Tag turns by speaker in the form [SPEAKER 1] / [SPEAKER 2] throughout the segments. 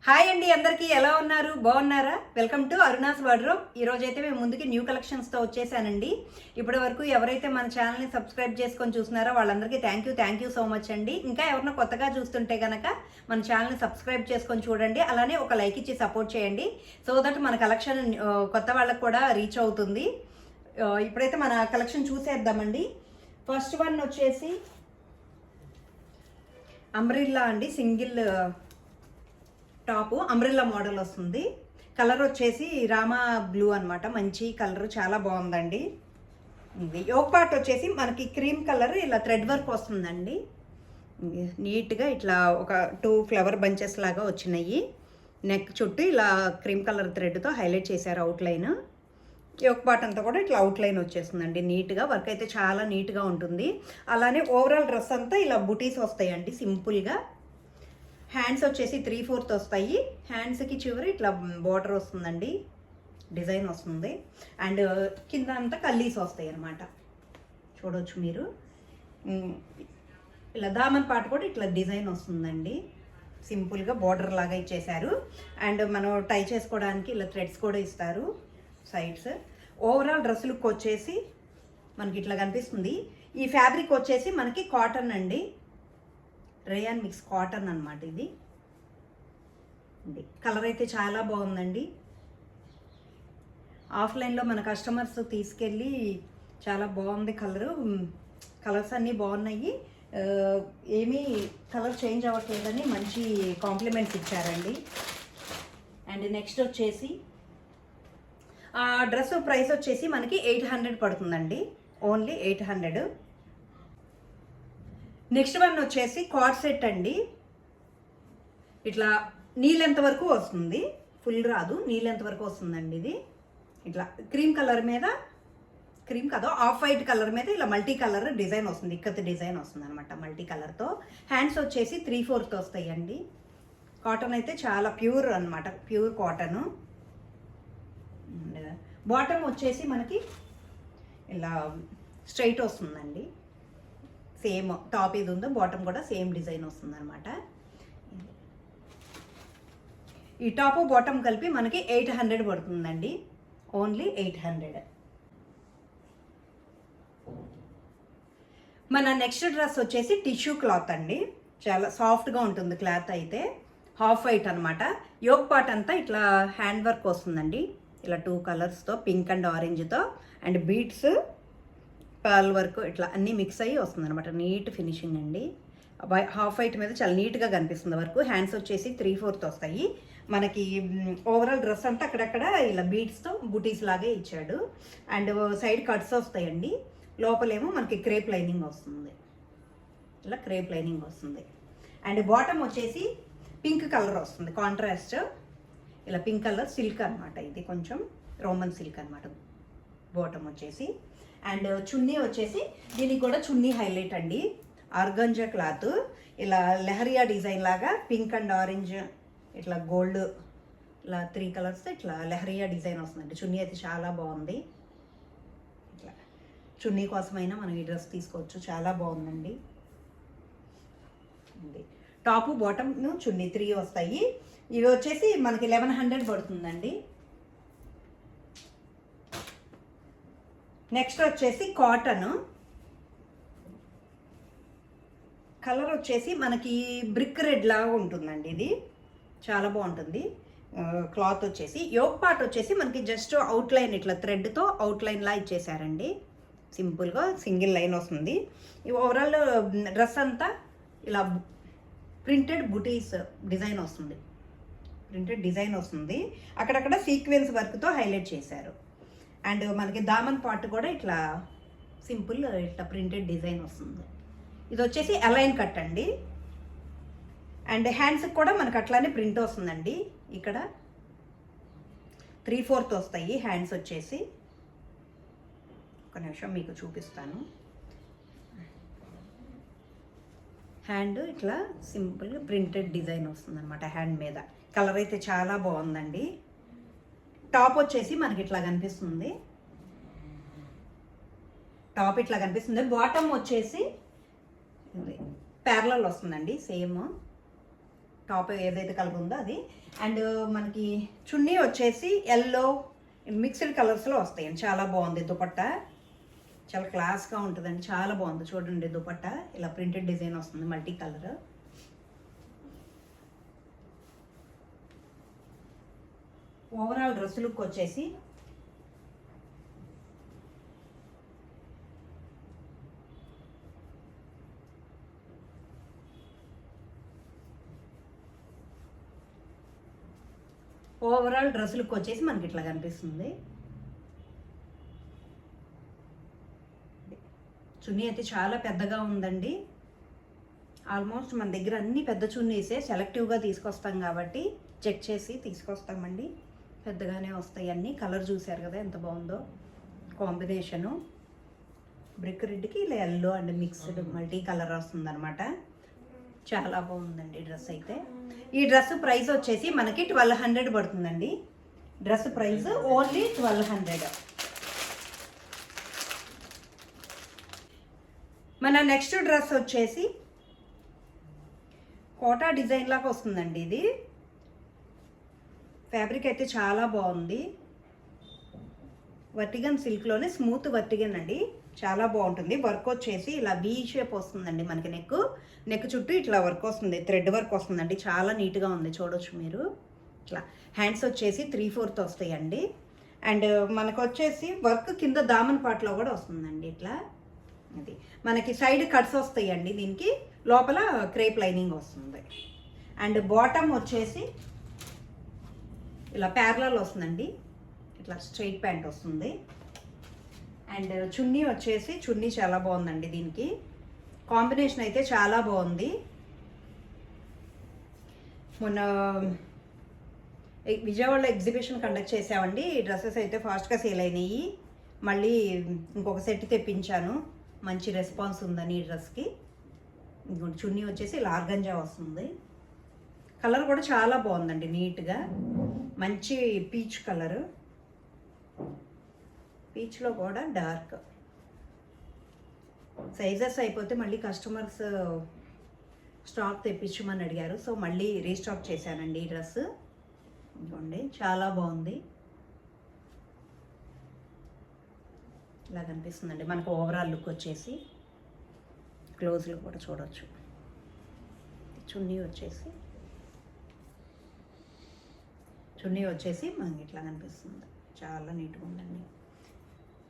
[SPEAKER 1] Hi అండి, అందరికీ ఎలా ఉన్నారు? బాగున్నారా? Welcome to Aruna's wardrobe. ఈ రోజు అయితే మేము ముందుకి న్యూ కలెక్షన్స్తో వచ్చేసానండి. ఇప్పటి వరకు ఎవరైతే మన ఛానల్ని సబ్స్క్రైబ్ చేసుకొని చూస్తున్నారో వాళ్ళందరికీ థ్యాంక్ యూ సో మచ్ అండి. ఇంకా ఎవరైనా కొత్తగా చూస్తుంటే కనుక మన ఛానల్ని సబ్స్క్రైబ్ చేసుకొని చూడండి. అలానే ఒక లైక్ ఇచ్చి సపోర్ట్ చేయండి. సో దట్ మన కలెక్షన్ కొత్త వాళ్ళకు కూడా రీచ్ అవుతుంది. ఇప్పుడైతే మన కలెక్షన్ చూసేద్దామండి. ఫస్ట్ వన్ వచ్చేసి అంబ్రిల్లా అండి, సింగిల్ టాపు అంబ్రెల్లా మోడల్ వస్తుంది. కలర్ వచ్చేసి రామా బ్లూ అనమాట. మంచి కలర్, చాలా బాగుందండి. యోక్ పార్ట్ వచ్చేసి మనకి క్రీమ్ కలర్ ఇలా థ్రెడ్ వర్క్ వస్తుందండి. నీట్గా ఇట్లా ఒక 2 ఫ్లవర్ బంచెస్ లాగా వచ్చినాయి. నెక్ చుట్టూ ఇలా క్రీమ్ కలర్ థ్రెడ్తో హైలైట్ చేశారు అవుట్లైన్. యోక్ పార్ట్ అంతా కూడా ఇట్లా అవుట్లైన్ వచ్చేస్తుందండి. నీట్గా వర్క్ అయితే చాలా నీట్గా ఉంటుంది. అలానే ఓవరాల్ డ్రెస్ అంతా ఇలా బుటీస్ వస్తాయండి సింపుల్గా. హ్యాండ్స్ వచ్చేసి 3/4 వస్తాయి. హ్యాండ్స్కి చివరి ఇట్లా బార్డర్ వస్తుందండి, డిజైన్ వస్తుంది. అండ్ కింద అంతా కల్లీస్ వస్తాయి అన్నమాట. చూడవచ్చు మీరు. ఇలా దామన్ పార్ట్ కూడా ఇట్లా డిజైన్ వస్తుందండి. సింపుల్గా బార్డర్ లాగా ఇచ్చేశారు. అండ్ మనం టై చేసుకోవడానికి ఇలా థ్రెడ్స్ కూడా ఇస్తారు సైడ్స్. ఓవరాల్ డ్రెస్ లుక్ వచ్చేసి మనకి ఇట్లా కనిపిస్తుంది. ఈ ఫ్యాబ్రిక్ వచ్చేసి మనకి కాటన్ అండి, రేయాన్ మిక్స్ కాటన్ అనమాట. ఇది కలర్ అయితే చాలా బాగుందండి. ఆఫ్లైన్లో మన కస్టమర్స్ తీసుకెళ్ళి చాలా బాగుంది కలర్స్ అన్నీ బాగున్నాయి, ఏమీ కలర్ చేంజ్ అవ్వట్లేదని మంచి కాంప్లిమెంట్స్ ఇచ్చారండి. అండ్ నెక్స్ట్ వచ్చేసి ఆ డ్రెస్ ప్రైస్ వచ్చేసి మనకి 800 పడుతుందండి, ఓన్లీ 800. నెక్స్ట్ వన్ వచ్చేసి కార్డ్ సెట్ అండి. ఇట్లా నీ లెంత్ వరకు వస్తుంది, ఫుల్ రాదు, నీ లెంత్ వరకు వస్తుందండి. ఇది ఇట్లా క్రీమ్ కలర్ మీద, క్రీమ్ కాదు ఆఫ్ వైట్ కలర్ మీద ఇలా మల్టీ కలర్ డిజైన్ వస్తుంది, ఇక్కత్ డిజైన్ వస్తుంది అనమాట మల్టీ కలర్తో. హ్యాండ్స్ వచ్చేసి 3/4 వస్తాయండి. కాటన్ అయితే చాలా ప్యూర్ అనమాట, ప్యూర్ కాటను. బాటమ్ వచ్చేసి మనకి ఇలా స్ట్రైట్ వస్తుందండి. సేమ్ టాప్ ఇది ఉందో బాటమ్ కూడా సేమ్ డిజైన్ వస్తుంది అనమాట. ఈ టాప్ బాటమ్ కలిపి మనకి 800 పడుతుందండి, ఓన్లీ 800. మన నెక్స్ట్ డ్రెస్ వచ్చేసి టిష్యూ క్లాత్ అండి. చాలా సాఫ్ట్గా ఉంటుంది క్లాత్ అయితే. హాఫ్ వైట్ అనమాట. యోక్ పార్ట్ అంతా ఇట్లా హ్యాండ్ వర్క్ వస్తుందండి, ఇలా 2 కలర్స్తో, పింక్ అండ్ ఆరెంజ్తో, అండ్ బీడ్స్, పర్ల్ వర్క్ ఇట్లా అన్నీ మిక్స్ అయ్యి వస్తుంది అనమాట. నీట్ ఫినిషింగ్ అండి. హాఫ్ వైట్ మీద చాలా నీట్గా కనిపిస్తుంది వర్క్. హ్యాండ్స్ వచ్చేసి 3/4 వస్తాయి. మనకి ఓవరాల్ డ్రెస్ అంతా అక్కడక్కడ ఇలా బీడ్స్తో బుటీస్ లాగే ఇచ్చాడు. అండ్ సైడ్ కట్స్ వస్తాయండి. లోపలేమో మనకి క్రేప్ లైనింగ్ వస్తుంది, ఇలా క్రేప్ లైనింగ్ వస్తుంది. అండ్ బాటమ్ వచ్చేసి పింక్ కలర్ వస్తుంది, కాంట్రాస్ట్. ఇలా పింక్ కలర్ సిల్క్ అనమాట. ఇది కొంచెం రోమన్ సిల్క్ అనమాట బాటమ్ వచ్చేసి. అండ్ చున్నీ వచ్చేసి దీనికి కూడా చున్నీ హైలైట్ అండి. ఆర్గంజా క్లాత్, ఇలా లెహరియా డిజైన్ లాగా పింక్ అండ్ ఆరెంజ్ ఇట్లా గోల్డ్ ఇలా 3 కలర్స్ ఇట్లా లెహరియా డిజైన్ వస్తుందండి. చున్నీ అయితే చాలా బాగుంది. ఇట్లా చున్నీ కోసమైనా మనం ఈ డ్రెస్ తీసుకోవచ్చు, చాలా బాగుందండి. టాపు బాటమ్ చున్నీ 3 వస్తాయి. ఇవి వచ్చేసి మనకి 1100 పడుతుందండి. నెక్స్ట్ వచ్చేసి కాటన్. కలర్ వచ్చేసి మనకి బ్రిక్ రెడ్ లాగా ఉంటుందండి. ఇది చాలా బాగుంటుంది. క్లాత్ వచ్చేసి యోక్ పార్ట్ వచ్చేసి మనకి జస్ట్ అవుట్లైన్ ఇట్లా థ్రెడ్తో అవుట్లైన్ లా ఇచ్చేసారండి. సింపుల్గా సింగిల్ లైన్ వస్తుంది. ఈ ఓవరాల్ డ్రెస్ అంతా ఇలా ప్రింటెడ్ బుటీస్ డిజైన్ వస్తుంది, ప్రింటెడ్ డిజైన్ వస్తుంది. అక్కడక్కడ సీక్వెన్స్ వర్క్తో హైలైట్ చేశారు. అండ్ మనకి దామన్ పార్ట్ కూడా ఇట్లా సింపుల్ ఇట్లా ప్రింటెడ్ డిజైన్ వస్తుంది. ఇది వచ్చేసి అలైన్ కట్ అండి. అండ్ హ్యాండ్స్కి కూడా మనకు అట్లానే ప్రింట్ వస్తుందండి. ఇక్కడ 3/4 వస్తాయి హ్యాండ్స్ వచ్చేసి. ఒక నిమిషం మీకు చూపిస్తాను. హ్యాండ్ ఇట్లా సింపుల్గా ప్రింటెడ్ డిజైన్ వస్తుంది అనమాట హ్యాండ్ మీద. కలర్ అయితే చాలా బాగుందండి. టాప్ వచ్చేసి మనకి ఇట్లా కనిపిస్తుంది, టాప్ ఇట్లా కనిపిస్తుంది. బాటమ్ వచ్చేసి ప్యారలల్ వస్తుందండి, సేమ్ టాప్ ఏదైతే కలర్ ఉందో అది. అండ్ మనకి చున్నీ వచ్చేసి ఎల్లో మిక్స్డ్ కలర్స్లో వస్తాయండి. చాలా బాగుంది దుపట్టా, చాలా క్లాస్గా ఉంటుందండి, చాలా బాగుంది. చూడండి దుపట్టా ఇలా ప్రింటెడ్ డిజైన్ వస్తుంది, multi colour. Overall dress look వచ్చేసి మనకి ఇట్లా కనిపిస్తుంది. చున్నీ అయితే చాలా పెద్దగా ఉందండి. ఆల్మోస్ట్ మన దగ్గర అన్ని పెద్ద చున్నీసే సెలెక్టివ్గా తీసుకొస్తాం కాబట్టి చెక్ చేసి తీసుకొస్తామండి. పెద్దగానే వస్తాయి అన్నీ. కలర్ చూసారు కదా ఎంత బాగుందో కాంబినేషను. బ్రిక్ రెడ్కి ఇలా yellow and mixed multi colour వస్తుందన్నమాట. చాలా బాగుందండి డ్రెస్ అయితే. ఈ డ్రెస్ ప్రైస్ వచ్చేసి మనకి 1200 పడుతుందండి. Dress price only 1200. మన నెక్స్ట్ డ్రెస్ వచ్చేసి కోటా డిజైన్ లాగా వస్తుందండి. ఇది ఫ్యాబ్రిక్ అయితే చాలా బాగుంది. వర్టిగన్ సిల్క్లోనే స్మూత్ వర్టిగన్ అండి, చాలా బాగుంటుంది. వర్క్ వచ్చేసి ఇలా వీ షేప్ వస్తుందండి. మనకి నెక్ చుట్టూ ఇట్లా వర్క్ వస్తుంది, థ్రెడ్ వర్క్ వస్తుందండి. చాలా నీట్గా ఉంది, చూడొచ్చు మీరు. ఇట్లా హ్యాండ్స్ వచ్చేసి 3/4 వస్తాయండి. అండ్ మనకు వచ్చేసి వర్క్ కింద దామన్ పాట్లో కూడా వస్తుందండి. ఇట్లా అది మనకి సైడ్ కట్స్ వస్తాయండి. దీనికి లోపల క్రేప్ లైనింగ్ వస్తుంది. అండ్ బాటమ్ వచ్చేసి ఇలా ప్యారలల్ వస్తుందండి, ఇట్లా స్ట్రైట్ ప్యాంట్ వస్తుంది. అండ్ చున్నీ వచ్చేసి చున్నీ చాలా బాగుందండి. దీనికి కాంబినేషన్ అయితే చాలా బాగుంది. మొన్న విజయవాడలో ఎగ్జిబిషన్ కండక్ట్ చేసామండి. ఈ డ్రెస్సెస్ అయితే ఫాస్ట్గా సేల్ అయినాయి. మళ్ళీ ఇంకొక సెట్ తెప్పించాను, మంచి రెస్పాన్స్ ఉందని ఈ డ్రెస్కి. చున్నీ వచ్చేసి ఇలా ఆర్గంజా వస్తుంది. కలర్ కూడా చాలా బాగుందండి, నీట్గా మంచి పీచ్ కలరు. పీచ్లో కూడా డార్క్. సైజెస్ అయిపోతే మళ్ళీ కస్టమర్స్ స్టాక్ తెప్పించమని అడిగారు, సో మళ్ళీ రీస్టాక్ చేశానండి ఈ డ్రెస్. ఇదిగోండి చాలా బాగుంది, ఇలా కనిపిస్తుందండి మనకు. ఓవరాల్ లుక్ వచ్చేసి క్లోజ్లో కూడా చూడవచ్చు. చున్నీ వచ్చేసి మనకి ఇట్లా కనిపిస్తుంది, చాలా నీట్గా ఉందండి.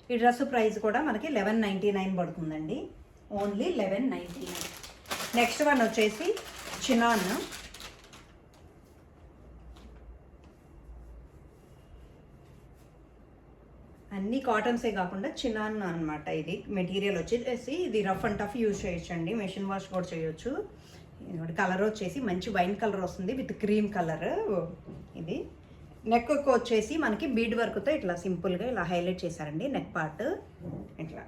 [SPEAKER 1] ఈ డ్రెస్ ప్రైస్ కూడా మనకి 1199 పడుతుందండి, ఓన్లీ 1199. నెక్స్ట్ వన్ వచ్చేసి చినాన్. అన్ని కాటన్సే కాకుండా చినాన్ అనమాట. ఇది మెటీరియల్ వచ్చేసి ఇది రఫ్ అండ్ టఫ్ యూజ్ చేయొచ్చండి, మెషిన్ వాష్ కూడా చేయొచ్చు. కలర్ వచ్చేసి మంచి వైన్ కలర్ వస్తుంది విత్ క్రీమ్ కలర్. ఇది నెక్ వచ్చేసి మనకి బీడ్ వర్క్తో ఇట్లా సింపుల్గా ఇలా హైలైట్ చేశారండి నెక్ పార్ట్. ఇట్లా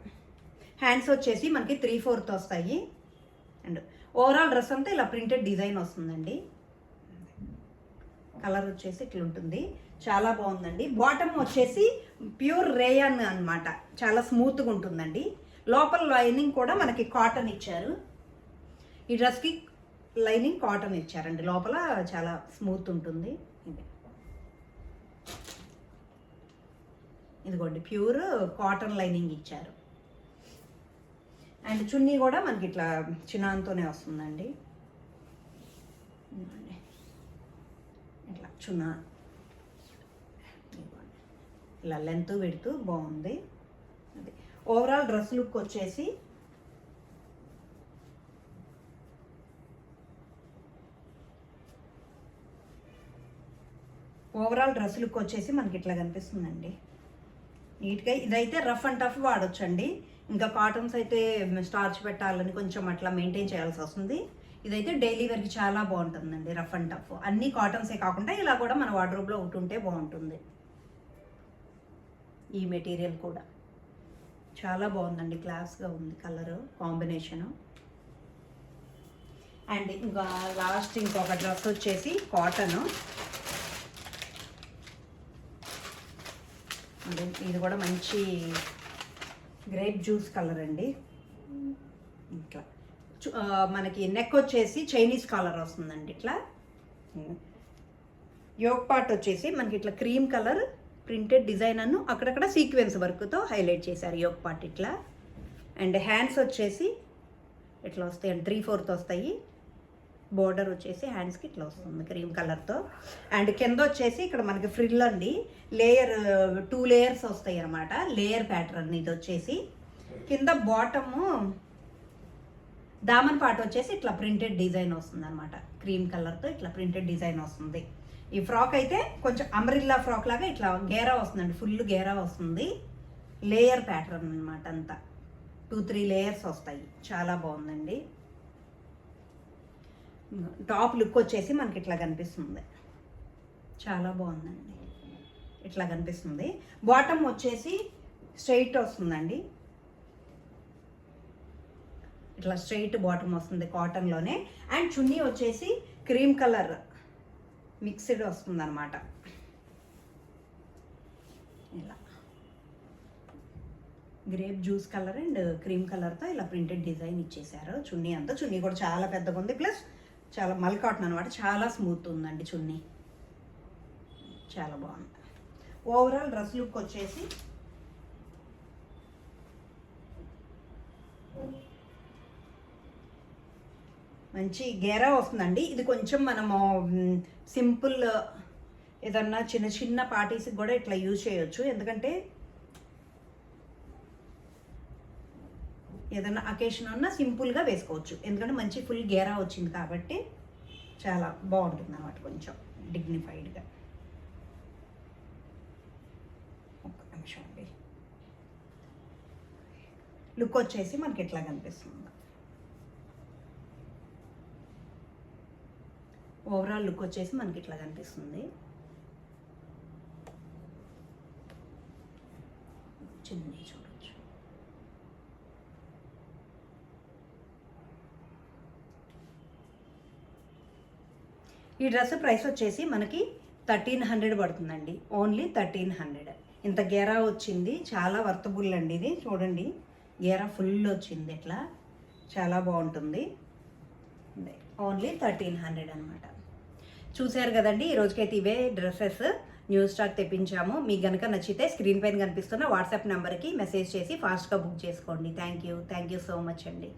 [SPEAKER 1] హ్యాండ్స్ వచ్చేసి మనకి 3/4 వస్తాయి. అండ్ ఓవరాల్ డ్రెస్ అంతా ఇలా ప్రింటెడ్ డిజైన్ వస్తుందండి. కలర్ వచ్చేసి ఇట్లా ఉంటుంది, చాలా బాగుందండి. బాటమ్ వచ్చేసి ప్యూర్ రేయన్ అనమాట, చాలా స్మూత్గా ఉంటుందండి. లోపల లైనింగ్ కూడా మనకి కాటన్ ఇచ్చారు. ఈ డ్రెస్కి లైనింగ్ కాటన్ ఇచ్చారండి, లోపల చాలా స్మూత్ ఉంటుంది. ఇదిగోండి ప్యూర్ కాటన్ లైనింగ్ ఇచ్చారు. అండ్ చున్నీ కూడా మనకి ఇట్లా చినాన్తోనే వస్తుందండి. ఇట్లా చున్నా ఇలా లెంత్ పెడుతూ బాగుంది. అది ఓవరాల్ డ్రెస్ లుక్ వచ్చేసి మనకి ఇట్లా కనిపిస్తుందండి నీట్గా. ఇదైతే రఫ్ అండ్ టఫ్ వాడొచ్చండి. ఇంకా కాటన్స్ అయితే స్టార్చ్ పెట్టాలని కొంచెం అట్లా మెయింటైన్ చేయాల్సి వస్తుంది. ఇదైతే డైలీ వేర్కి చాలా బాగుంటుందండి, రఫ్ అండ్ టఫ్. అన్ని కాటన్సే కాకుండా ఇలా కూడా మన వార్డ్రోబ్లో ఒకటి ఉంటే బాగుంటుంది. ఈ మెటీరియల్ కూడా చాలా బాగుందండి, క్లాస్గా ఉంది కలర్ కాంబినేషను. అండ్ ఇంకా లాస్ట్ ఇంకొక డ్రెస్ వచ్చేసి కాటను. ఇది కూడా మంచి గ్రేప్ జ్యూస్ కలర్ అండి. ఇట్లా మనకి నెక్ వచ్చేసి చైనీస్ కాలర్ వస్తుందండి. ఇట్లా యోగ్ పార్ట్ వచ్చేసి మనకి ఇట్లా క్రీమ్ కలర్ ప్రింటెడ్ డిజైన్ అನ್ನು అక్కడక్కడ సీక్వెన్స్ వర్క్తో హైలైట్ చేశారు యోగ్ పార్ట్ ఇట్లా. అండ్ హ్యాండ్స్ వచ్చేసి ఇట్లా వస్తాయి అండ్ 3/4 వస్తాయి. బోర్డర్ వచ్చేసి హ్యాండ్స్కి ఇట్లా వస్తుంది క్రీమ్ కలర్తో. అండ్ కింద వచ్చేసి ఇక్కడ మనకి ఫ్రిల్ అండి, లేయర్ 2 లేయర్స్ వస్తాయి అనమాట. లేయర్ ప్యాటర్న్ ఇది వచ్చేసి. కింద బాటము దామన్ పార్ట్ వచ్చేసి ఇట్లా ప్రింటెడ్ డిజైన్ వస్తుంది అనమాట. క్రీమ్ కలర్తో ఇట్లా ప్రింటెడ్ డిజైన్ వస్తుంది. ఈ ఫ్రాక్ అయితే కొంచెం అంబ్రిల్లా ఫ్రాక్ లాగా ఇట్లా గేరా వస్తుందండి, ఫుల్ గేరా వస్తుంది. లేయర్ ప్యాటర్న్ అనమాట, అంతా 2-3 లేయర్స్ వస్తాయి. చాలా బాగుందండి. టాప్ లుక్ వచ్చేసి మనకి ఇట్లా కనిపిస్తుంది, చాలా బాగుందండి. ఇట్లా కనిపిస్తుంది. బాటమ్ వచ్చేసి స్ట్రైట్ వస్తుందండి, ఇట్లా స్ట్రైట్ బాటమ్ వస్తుంది కాటన్లోనే. అండ్ చున్నీ వచ్చేసి క్రీమ్ కలర్ మిక్స్డ్ వస్తుంది అనమాట. ఇలా grape juice colour and cream కలర్తో ఇలా ప్రింటెడ్ డిజైన్ ఇచ్చేసారు. చున్నీ అంతా, చున్నీ కూడా చాలా పెద్దగా ఉంది, ప్లస్ చాలా మల్ కాటన్ అనమాట. చాలా స్మూత్ ఉందండి చున్నీ, చాలా బాగుంది. ఓవరాల్ డ్రెస్ లుక్ వచ్చేసి మంచి గేరా వస్తుందండి. ఇది కొంచెం మనము సింపుల్ ఏదన్నా చిన్న చిన్న పార్టీస్కి కూడా ఇట్లా యూజ్ చేయొచ్చు, ఎందుకంటే ఏదన్నా అకేషన్ ఉన్నా సింపుల్గా వేసుకోవచ్చు, ఎందుకంటే మంచి ఫుల్ గేరా వచ్చింది కాబట్టి చాలా బాగుంటుంది అన్నమాట, కొంచెం డిగ్నిఫైడ్గా. ఒక్క నిమిషం అండి. లుక్ వచ్చేసి మనకి ఎట్లా కనిపిస్తుంది, ఓవరాల్ లుక్ వచ్చేసి మనకి ఇట్లా కనిపిస్తుంది. చిన్న చూడొచ్చు. ఈ డ్రెస్ ప్రైస్ వచ్చేసి మనకి 1300 పడుతుందండి, ఓన్లీ 1300. ఇంత గేరా వచ్చింది, చాలా వర్తబుల్ అండి ఇది. చూడండి గేరా ఫుల్ వచ్చింది, ఇట్లా చాలా బాగుంటుంది. ఓన్లీ 1300 అనమాట. చూసారు కదండి, ఈ రోజుకైతే ఇవే డ్రెస్సెస్ న్యూ స్టాక్ తెప్పించాము. మీకు కనుక నచ్చితే స్క్రీన్ పైన కనిపిస్తున్న వాట్సాప్ నెంబర్కి మెసేజ్ చేసి ఫాస్ట్గా బుక్ చేసుకోండి. థ్యాంక్ యూ సో మచ్ అండి.